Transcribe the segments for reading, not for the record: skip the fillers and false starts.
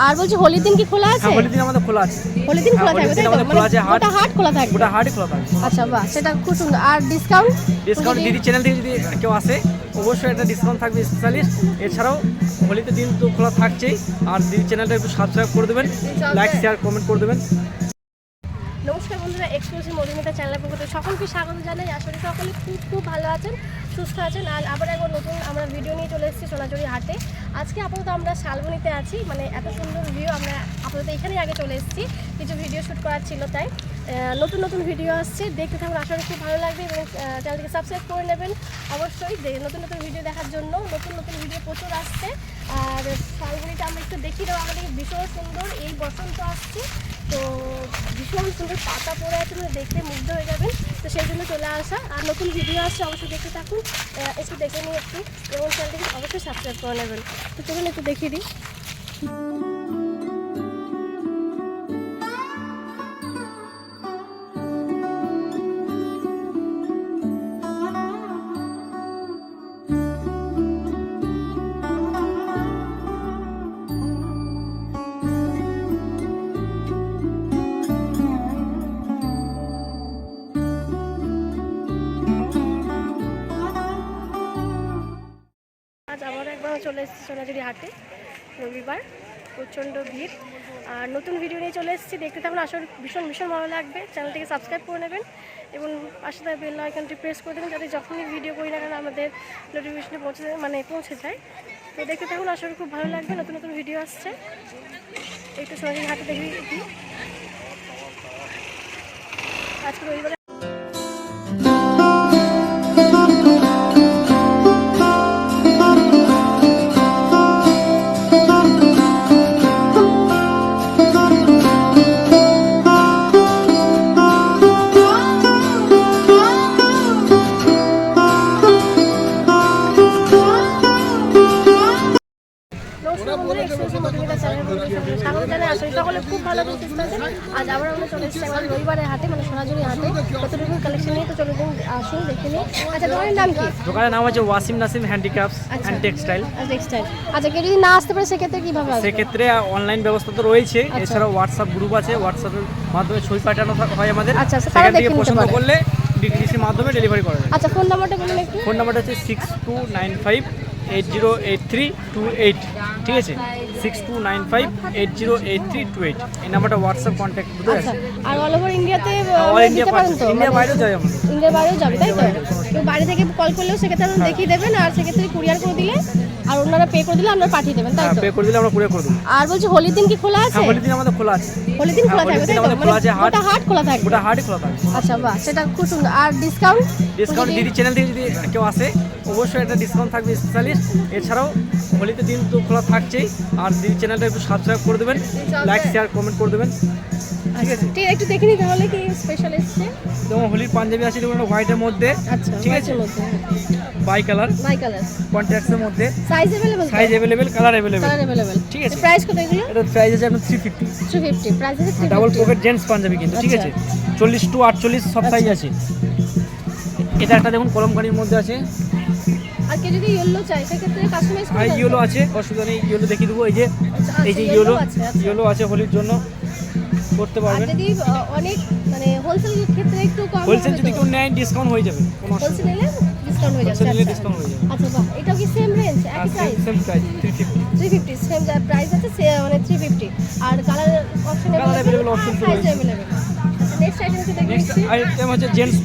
আর বলছি হোলির দিন কি খোলা আছে? হ্যাঁ, হোলির দিন আমাদের খোলা আছে। হোলির দিন খোলা থাকবে তাই তো? আমাদের খোলা আছে, গোটা হাট খোলা থাকবে। গোটা হাটই খোলা থাকবে। আচ্ছা বাহ, সেটা খুব সুন্দর। আর ডিসকাউন্ট দিদি চ্যানেল থেকে যদি কেউ আসে অবশ্যই একটা ডিসকাউন্ট থাকবে স্পেশালি। এছাড়াও হোলিতে দিন তো খোলা থাকছেই। আর দিদি চ্যানেলটা একটু সাবস্ক্রাইব করে দেবেন, লাইক শেয়ার কমেন্ট করে দেবেন। নমস্কার বন্ধুরা, এক্সক্লুসিভ মধুমিতা চ্যানেলের পক্ষ থেকে সকলকে স্বাগত জানাই। আসলে সকলে খুব ভালো আছেন, সুস্থ আছেন। আর আবার একবার নতুন আমরা ভিডিও নিয়ে চলে এসেছি সোনাঝুরি হাটে। আজকে আপাতত আমরা শালবনীতে আছি, মানে এত সুন্দর ভিউ। আমরা আপাতত এখানেই আগে চলে এসেছি, কিছু ভিডিও শ্যুট করার ছিল, তাই নতুন ভিডিও আসছে, দেখতে থাকুন। আশা করি খুব ভালো লাগবে এবং চ্যানেলটিকে সাবস্ক্রাইব করে নেবেন অবশ্যই। নতুন ভিডিও দেখার জন্য নতুন ভিডিও প্রচুর আসছে। আর শালবনীটা আমরা একটু দেখি দেবো, আমাদের ভীষণ সুন্দর। এই বসন্ত আসছে তো ভীষণ সুন্দর পাতা পড়ে আছে, দেখতে মুগ্ধ হয়ে যাবেন। তো সেই জন্য চলে আসা। আর নতুন ভিডিও আসছে, অবশ্যই দেখতে থাকুন, একটু দেখে নিই একটু, এবং চ্যানেলটিকে অবশ্যই সাবস্ক্রাইব করে নেবেন। তো চলুন একটু দেখিয়ে দিই। আজ আবার একবার চলে এসেছি সোনাঝুরি হাটে, রবিবার, প্রচণ্ড ভিড়। আর নতুন ভিডিও নিয়ে চলে এসেছি, দেখতে থাকুন। আসলে ভীষণ ভালো লাগবে। চ্যানেলটিকে সাবস্ক্রাইব করে নেবেন এবং পাশে থাকা বেল আইকনটি প্রেস করে দেবেন, যাতে যখনই ভিডিও করি না কেন আমাদের নোটিফিকেশনে পৌঁছে যায়। তো দেখতে থাকুন, আসলে খুব ভালো লাগবে। নতুন ভিডিও আসছে, একটু সোনাঝুরি হাটে দেখবি কি আজকে রবিবার। স্বাগত জানাই। আসলে সকলে খুব ভালো সুস্থ আছেন। আজ আবার আমরা চলে এসেছি আমার রবিবারের হাটে, মানে সোনাঝুরি হাটে। কতটুকু কালেকশন নিয়ে তো চলে আসুন, দেখে নিই। আচ্ছা, দোকানের নাম কি? দোকানের নাম হচ্ছে Wasim Nasim handicrafts and textile. আচ্ছা, কেউ যদি না আসতে পারে সেক্ষেত্রে কিভাবে আসবে? সেক্ষেত্রে অনলাইন ব্যবস্থা তো রয়েছে, এছাড়াও হোয়াটসঅ্যাপ গ্রুপ আছে, হোয়াটসঅ্যাপের মাধ্যমে ছবি পাঠানো হয় আমাদের। আচ্ছা, সেখান থেকে পছন্দ করলে ডিটিডিসির মাধ্যমে ডেলিভারি করা যায়। আচ্ছা, ফোন নাম্বারটা বলুন একটু। ফোন নাম্বারটা হচ্ছে 6295808328, ঠিক আছে? 6295808328, এই নাম্বারটা হোয়াটসঅ্যাপ কন্ট্যাক্ট বুঝতে আছে। আর অল ওভার ইন্ডিয়াতে ইন্ডিয়া বাইরেও যায় আমাদের। ইন্ডিয়ার বাইরেও যাবে তাই তো? তো বাইরে থেকে কল করলেও সেক্ষেত্রে আমরা দেখিয়ে দেবেন, আর সেক্ষেত্রে কুরিয়ার করে দিলে আর ওনারা পে করে দিলে আমরা পাঠিয়ে দেবেন তাই তো? পে করে দিলে আমরা কুরিয়ার করে দেব। আর বলছি হোলির দিন কি খোলা আছে? হ্যাঁ, হোলির দিন আমাদের খোলা আছে। হোলির দিন খোলা থাকবে তাই তো? গোটা হাট খোলা থাকবে। গোটা হাটই খোলা থাকবে। আচ্ছা বাহ, সেটা খুব সুন্দর। আর ডিসকাউন্ট দিদি চ্যানেল থেকে যদি কেউ আসে অবশ্যই একটা ডিসকাউন্ট থাকবে স্পেশালি। এছাড়াও হোলিতে দিন তো খোলা থাকছেই। আর দিদি চ্যানেলটা একটু সাবস্ক্রাইব করে দেবেন, লাইক শেয়ার কমেন্ট করে দেবেন, ঠিক আছে? ঠিক, একটু দেখে নিই তাহলে কি স্পেশাল এসছে। যেমন হোলির পাঞ্জাবি আছে দেখুন, হোয়াইটের মধ্যে, আচ্ছা, ঠিক আছে? বাই কালার কন্ট্রাস্টের মধ্যে, সাইজ अवेलेबल কালার अवेलेबल, ঠিক আছে? প্রাইস কত এগুলো? এটা প্রাইস আছে আপনার 350। প্রাইস আছে 350। ডাবল পকেট জেন্টস পাঞ্জাবি কিন্তু, ঠিক আছে? 40 to 48 সব সাইজ আছে। এটা একটা দেখুন কলমকারীর মধ্যে আছে। আর কেউ যদি ইয়েলো চাই সেক্ষেত্রে কাস্টমাইজ করে দেবেন? ইয়েলো আছে, অসুবিধা নেই, ইয়েলো দেখিয়ে দেবো। এই যে ইয়েলো আছে হোলির জন্য করতে পারবেন। যদি অনেক মানে হোলসেল ক্ষেত্রে একটু কম, হোলসেল যদি কেউ নেয় ডিসকাউন্ট হয়ে যাবে, কোনো হোলসেল নিলে ডিসকাউন্ট হয়ে যাবে। ডিসকাউন্ট হয়ে যাবে। আচ্ছা বাহ, এটাও কি সেম রেঞ্জ, একই price? Same price 350 same price আছে, মানে 350। আর colour option available option size available. আচ্ছা, নেক্সট আইটেম কি দেখবেন? নেক্সট আইটেম হচ্ছে জেন্টস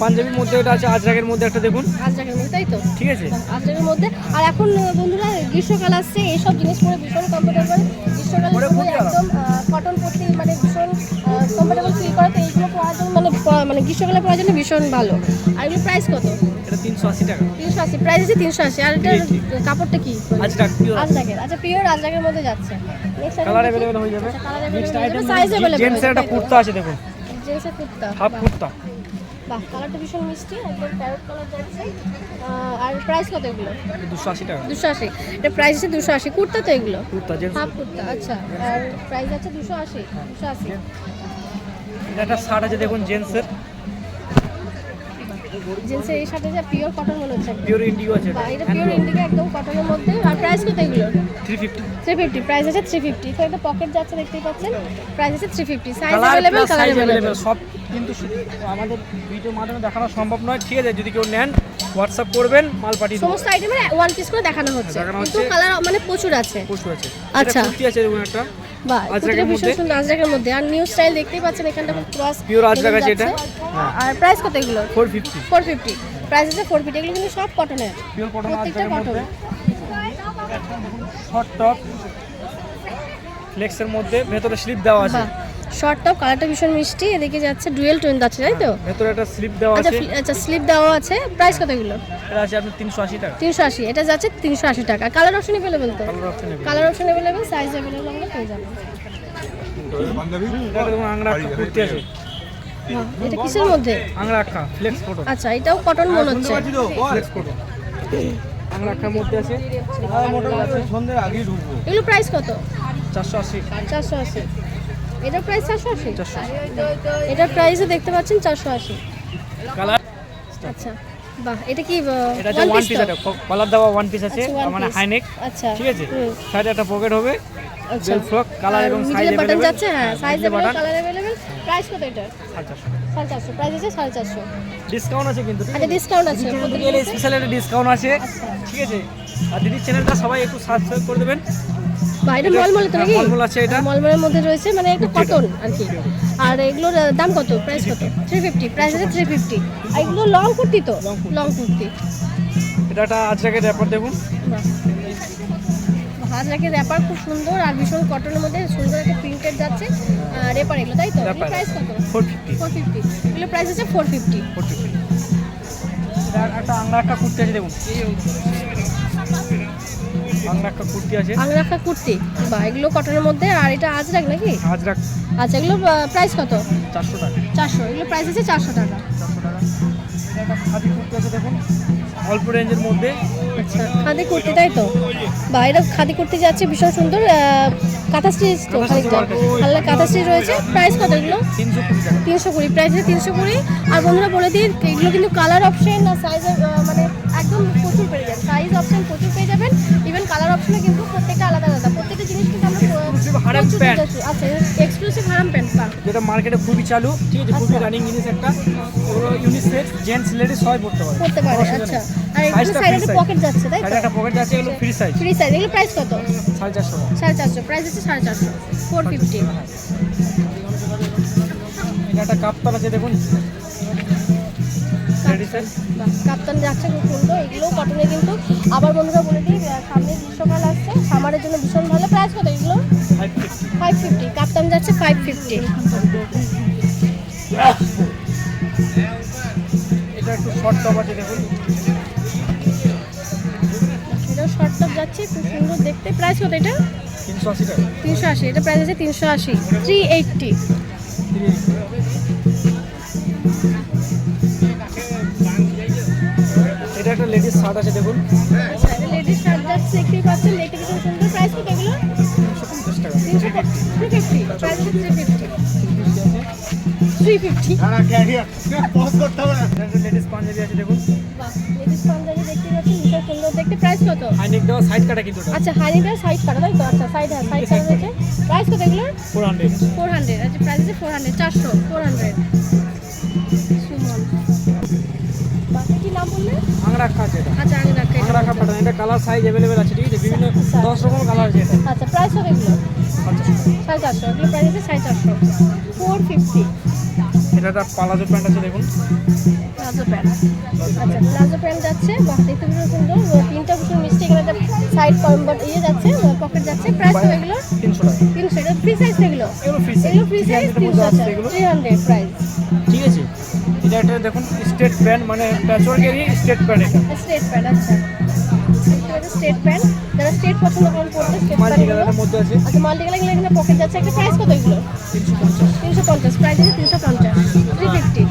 পাঞ্জাবির মধ্যে, এটা আছে আজরাকের মধ্যে একটা দেখুন, আজরাকের মধ্যে তাই তো? ঠিক আছে, আজরাকের মধ্যে। আর এখন বন্ধুরা গ্রীষ্মকাল আসছে, এইসব জিনিস পরে ভীষণ কমফোর্টেবল। গ্রীষ্মকালে একদম কটন পরতে মানে ভীষণ কমফোর্টেবল ফিল করে। তো এইগুলো পরার জন্য মানে গ্রীষ্মকালে পরার জন্য ভীষণ ভালো। আর এগুলো প্রাইস কত? এটা 380 টাকা। 380 প্রাইস আছে 380। আর এটার কাপড়টা কি? আজরাক পিওর। আচ্ছা, পিওর আজরাকের মধ্যে যাচ্ছে। নেক্সট কালার अवेलेबल হয়ে যাবে। Next item size available. জেন্টসের একটা কুর্তা আছে দেখুন, জেন্টসের কুর্তা, হাফ কুর্তা। বাহ, কালারটা ভীষণ মিষ্টি, একদম প্যারট কালার যাচ্ছে। আর প্রাইস কত এগুলো? 280 টাকা। 280, এটা প্রাইস আছে 280। কুর্তা তো এগুলো, কুর্তা জেন্টস, হাফ কুর্তা। আচ্ছা, আর প্রাইস আছে 280। এটা একটা শার্ট আছে দেখুন জেন্টসের, জিন্সের এই সাথে যে পিওর কটন মনে হচ্ছে একদম। পিওর ইন্ডিগো আছে বা এটা পিওর ইন্ডিগো একদম কটনের মধ্যে। আর প্রাইস কত এগুলো? 350 350, প্রাইস আছে 350। এখানে একটা পকেট যাচ্ছে দেখতেই পাচ্ছেন, প্রাইস আছে 350। Size colour available, plus colour size available. Available সব কিন্তু আমাদের ভিডিওর মাধ্যমে দেখানো সম্ভব নয়, ঠিক আছে? যদি কেউ নেন হোয়াটসঅ্যাপ করবেন, মাল পাঠিয়ে দেবো। সমস্ত আইটেমের ওয়ান পিস করে দেখানো হচ্ছে, দেখানো কিন্তু হচ্ছে। কালার মানে প্রচুর আছে। প্রচুর আছে। আচ্ছা। এটা কুর্তি আছে এরকম একটা বাহ, আজরাকের কুর্তিটা ভীষণ মধ্যে। সুন্দর আজরাকের মধ্যে। আর নিউ স্টাইল দেখতেই পাচ্ছেন, এখানটা ক্রস Pure আজরাক আছে এটা। আর প্রাইস কত এগুলো? 450 450, প্রাইস আছে 450। এগুলো কিন্তু সব কটনের, পিওর কটন প্রত্যেকটা আজরাকের কটন। মধ্যে। শর্ট টপ ফ্লেক্সের মধ্যে, ভেতরে স্লিপ দেওয়া আছে। বাহ, শর্ট টপ, কালারটা ভীষণ মিষ্টি। এদিকে যাচ্ছে ডুয়েল টোন যাচ্ছে, তাই তো? ভেতরে একটা স্লিপ দেওয়া আচ্ছা আছে। আচ্ছা, স্লিপ দেওয়া আছে। প্রাইস কত এগুলো? এটা আছে আপনার 380 টাকা। 380, এটা যাচ্ছে 380 টাকা। কালার অপশন अवेलेबल তো? কালার অপশন নেই। Colour option available, size available, আমরা পেয়ে যাবেন। এটা দেখুন আংরা একটা কুর্তি আছে। বাহ, এটা কিসের মধ্যে? আংরা আঁকা ফ্লেক্স কটন। আচ্ছা, এটাও কটন মনে হচ্ছে। ফ্লেক্স কটন আংরা আঁকার মধ্যে আছে। সন্ধ্যের আগেই ঢুকবো। এগুলো প্রাইস কত? 480 480। এটার প্রাইস 480। 480 এটার প্রাইসও দেখতে পাচ্ছেন 480। কালার। আচ্ছা, বাহ, এটা কি এটা যে ওয়ান পিস আছে, কলার দেওয়া ওয়ান পিস আছে, আচ্ছা, one মানে piece। হাই নেক, আচ্ছা, ঠিক আছে? হুম। সাইডে একটা পকেট হবে, আচ্ছা। বেল ফ্রক, কালার এবং সাইজ মিডলে বাটন अवेलेबल যাচ্ছে, হ্যাঁ, সাইজ মিডলে available, button. Colour available. Price কত এটা? 450, প্রাইস আছে 450। ডিসকাউন্ট আছে কিন্তু, ঠিক আচ্ছা, আছে? ডিসকাউন্ট আছে। দিদি গেলে স্পেশাল একটা ডিসকাউন্ট আছে, আচ্ছা। ঠিক আছে? আর দিদির চ্যানেলটা সবাই একটু সাবস্ক্রাইব করে দেবেন। বা এটা মলমল তো নাকি? মলমল আছে এটা। মলমলের মধ্যে রয়েছে, মানে একটু কটন আর কি। আর এগুলোর দাম কত? প্রাইস কত? 350, প্রাইস আছে 350। আর এগুলো লং কুর্তি তো? লং কুর্তি। এটা একটা আজরাকের র্যাপার দেখুন। বাহ, হাজরাকের র্যাপার খুব সুন্দর আর ভীষণ কটনের মধ্যে সুন্দর একটা প্রিন্টেড যাচ্ছে র্যাপার এগুলো, তাই তো? এগুলো Wrapper। প্রাইস কত? 450 450। এগুলো প্রাইস আছে 450। 450। এটা একটা আংরা একটা কুর্তি আছে দেখুন। আংরা একটা কুর্তি আছে, আংরাখা কুর্তি, বা এগুলো কটনের মধ্যে। আর এটা আজরাক নাকি? আজরাক আচ্ছা, এগুলো প্রাইস কত? 400 টাকা। 400। এগুলো প্রাইস আছে 400 টাকা। 400 টাকা। এটা একটা খাদি কুর্তি আছে দেখুন, অল্প রেঞ্জের মধ্যে। আচ্ছা, খাদি কুর্তি, তাই তো? বা এটা খাদি কুর্তি যাচ্ছে, ভীষণ সুন্দর। কাঁথা স্টিচ তো, কাঁথা খানিকটা স্টিচ work আছে। হালকা কাঁথা স্টিচ রয়েছে। প্রাইস কত এগুলো? 320 টাকা। 320, প্রাইস আছে 320। আর বন্ধুরা বলে দিই, এগুলো কিন্তু কালার অপশন আর সাইজ মানে একদম প্রচুর পেয়ে যাবেন। সাইজ অপশন প্রচুর পেয়ে যাবেন। ইভেন কালার অপশনে কিন্তু প্রত্যেকটা আলাদা আলাদা। প্রত্যেকটা জিনিস কিন্তু আমরা Exclusive হারাম প্রচুর প্যান্ট। দেখেছি। আচ্ছা, এক্সক্লুসিভ হারাম প্যান্ট। বা যেটা মার্কেটে খুবই চালু, ঠিক আছে? খুবই আচ্ছা। রানিং জিনিস একটা। ওগুলো ইউনিসেক্স, জেন্টস, লেডিস সবাই পড়তে পারে। করতে পারে। অসুবিধা আচ্ছা, নেই। আর এগুলো Size টা সাইডে free size। পকেট যাচ্ছে, তাই সাইডে তো? একটা পকেট আছে, এগুলো ফ্রি সাইজ। Free size. এগুলো প্রাইস কত? 450 টাকা। 450, প্রাইস আছে 450। 450। এটা একটা কাপ্তান আছে দেখুন, লেডিসের। বাহ, কাপ্তান যাচ্ছে খুব সুন্দর। এগুলো কটনে কিন্তু। আবার বন্ধুরা বলে দিই, সামনে গ্রীষ্মকাল আসছে, সামারের জন্য ভীষণ ভালো। প্রাইস কত এগুলো? 550। 550, কাপ্তান যাচ্ছে 550। এটা একটু শর্ট টপ আছে দেখুন, এটাও শর্ট টপ যাচ্ছে, খুব সুন্দর দেখতে। প্রাইস কত এটা? 380 টাকা। 380, এটা প্রাইস আছে 380। 380। এটা একটা লেডিস শার্ট আছে দেখুন, আচ্ছা, এটা লেডিস শার্ট যাচ্ছে, দেখতেই পাচ্ছেন, দেখতে ভীষণ সুন্দর। প্রাইস কত এগুলো? 350 টাকা। 350, প্রাইস আছে 350। 350। এটা একটা লেডিস পাঞ্জাবি আছে দেখুন, বাহ, লেডিস পাঞ্জাবি দেখতে পাচ্ছেন, ভীষণ সুন্দর দেখতে। প্রাইস কত? হাই নেক দেওয়া, সাইড কাটা কিন্তু এটা। আচ্ছা, হাইনিটার সাইড কাটা, তাই তো? আচ্ছা, সাইড, হ্যাঁ, সাইড কাটা রয়েছে। প্রাইস কত এগুলোর? 400। 400। আচ্ছা, প্রাইস আছে 400। 400, 400। সুমন, বাকি কি নাম বললে? আংরা আঁকা আছে এটা। আচ্ছা, আমি রাখি। আংরা আঁকা প্যাটার্ন। এটা কালার সাইজ अवेलेबल আছে, ঠিক আছে? বিভিন্ন আচ্ছা। 10 রকম কালার আছে এটা। আচ্ছা, প্রাইস কত এগুলো? 50 টাকা। 450। এগুলো প্রাইস আছে 450। 450। এটা একটা পালাজো প্যান্ট আছে দেখুন, প্লাজো প্যান্ট। আচ্ছা, প্লাজো প্যান্ট যাচ্ছে। বাহ, দেখতে ভীষণ সুন্দর। তিনটা ভীষণ মিষ্টি। এখানে একটা সাইড কম্বট যাচ্ছে, পকেট যাচ্ছে। প্রাইস কত এগুলো? 300 টাকা। 300। এটা ফ্রি সাইজ এগুলো? এগুলো ফ্রি সাইজ। এগুলো ফ্রি সাইজ 300। আচ্ছা, এগুলো 300 প্রাইস। ঠিক আছে? এটা একটা দেখুন স্টেট প্যান্ট, মানে প্যাচওয়ার্কেরই স্টেট প্যান্ট এটা। Straight pant. আচ্ছা, স্ট্রেট প্যান্ট। যারা স্ট্রেট পছন্দ করেন পড়তে, স্ট্রেট মাল্টি প্যান্ট। কালারের মধ্যে আছে, আচ্ছা, মাল্টি কালার। এখানে পকেট যাচ্ছে। একটা প্রাইস কত এগুলো? 350। 350, প্রাইস আছে 350। 350।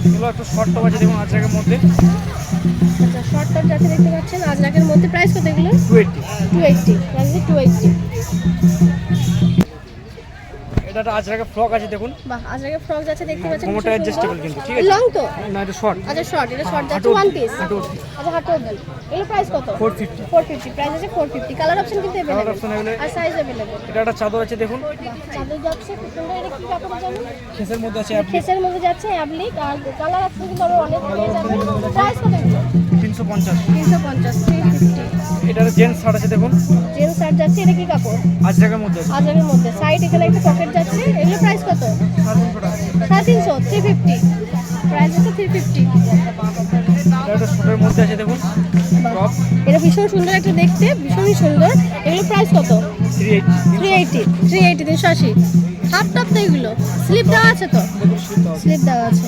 এগুলো একটা শর্ট টপ আছে দেখুন, আজরাকের মধ্যে, আচ্ছা, শর্ট টপ যাচ্ছে, দেখতে পাচ্ছেন, আজরাকের মধ্যে। প্রাইস কত এগুলো? 280। 280, প্রাইস আছে 280। এটা এটা একটা আজরাকে ফ্রক আছে দেখুন, বাহ, আজরাকে ফ্রক যাচ্ছে দেখতে পাচ্ছেন। কোমরটা অ্যাডজাস্টেবল কিন্তু, ঠিক আছে? লং তো? না এটা শর্ট। আচ্ছা শর্ট, এটা শর্ট যাচ্ছে হাঁটু ওয়ান অবধি, পিস। হাঁটু অবধি। আচ্ছা হাঁটু অবধি। এগুলো প্রাইস কত? 450। 450 প্রাইস আছে 450। কালার অপশন কিন্তু কালার अवेलेबल অপশন अवेलेबल। আর সাইজ अवेलेबल। এটা একটা চাদর আছে দেখুন, চাদর যাচ্ছে খুব সুন্দর। এটা কি কাপড় জানেন? খেসের মধ্যে আছে অ্যাপ্লিক, খেসের মধ্যে যাচ্ছে অ্যাবলিক। আর কালার অপশন কিন্তু আরো অনেক পেয়ে যাবেন। প্রাইস কত এগুলো? 350। 350, 350। এটা জেন্টস শার্ট আছে দেখুন, জেন্টস শার্ট যাচ্ছে। এটা কি কাপড়? আজরাকের মধ্যে আছে, আজরাকের মধ্যে। সাইড এখানে একটা পকেট যাচ্ছে। এগুলো প্রাইস কত? 350 টাকা। 350, 350 প্রাইস আছে 350। এটা একটা শর্টের মধ্যে আছে দেখুন, টপ এটা ভীষণ সুন্দর একটা দেখতে, ভীষণই সুন্দর। এগুলো প্রাইস কত? 380। 380, 380। হাফ টপ তো এগুলো। স্লিপ দেওয়া আছে তো? স্লিপ দেওয়া আছে।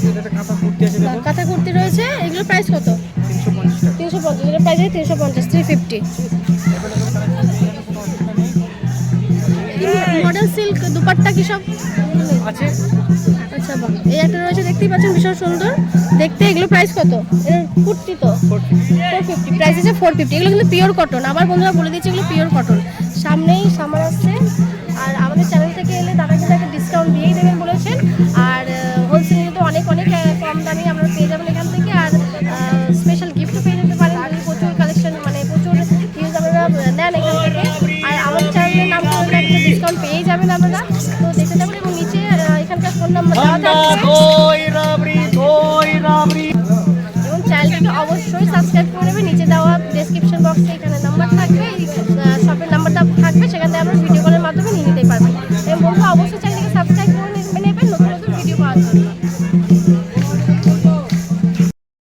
এটা একটা কাঁথা কুর্তি আছে দেখুন, কাঁথা কুর্তি রয়েছে। এগুলো প্রাইস কত? 350 টাকা। 350। এগুলো প্রাইস আছে 350, 350। মডেল সিল্ক দুপাট্টা কি সব আছে। আচ্ছা বাহ, এই একটা রয়েছে দেখতেই পাচ্ছেন, ভীষণ সুন্দর দেখতে। এগুলো প্রাইস কত? এর কুর্তি তো 450 প্রাইস আছে 450। এগুলো কিন্তু পিওর কটন। আবার বন্ধুরা বলে দিচ্ছি এগুলো পিওর কটন। সামনেই সামার আসছে, আর আমাদের চ্যানেল থেকে এলে দাদা কিন্তু একটা ডিসকাউন্ট দিয়েই দেবেন বলেছেন। আর হোলসেলে তো অনেক অনেক কম দামে আপনারা পেয়ে যাবেন এখান থেকে। আর স্পেশাল গিফটও পেয়ে যেতে পারেন যদি প্রচুর কালেকশন মানে প্রচুর ইউজ আপনারা নেন এখান থেকে। আর আমাদের চ্যানেলের নাম করে একটা ডিসকাউন্ট পেয়েই যাবেন আপনারা। তো দেখতে থাকুন এবং নিচে এখানকার ফোন নাম্বার দেওয়া থাকছে।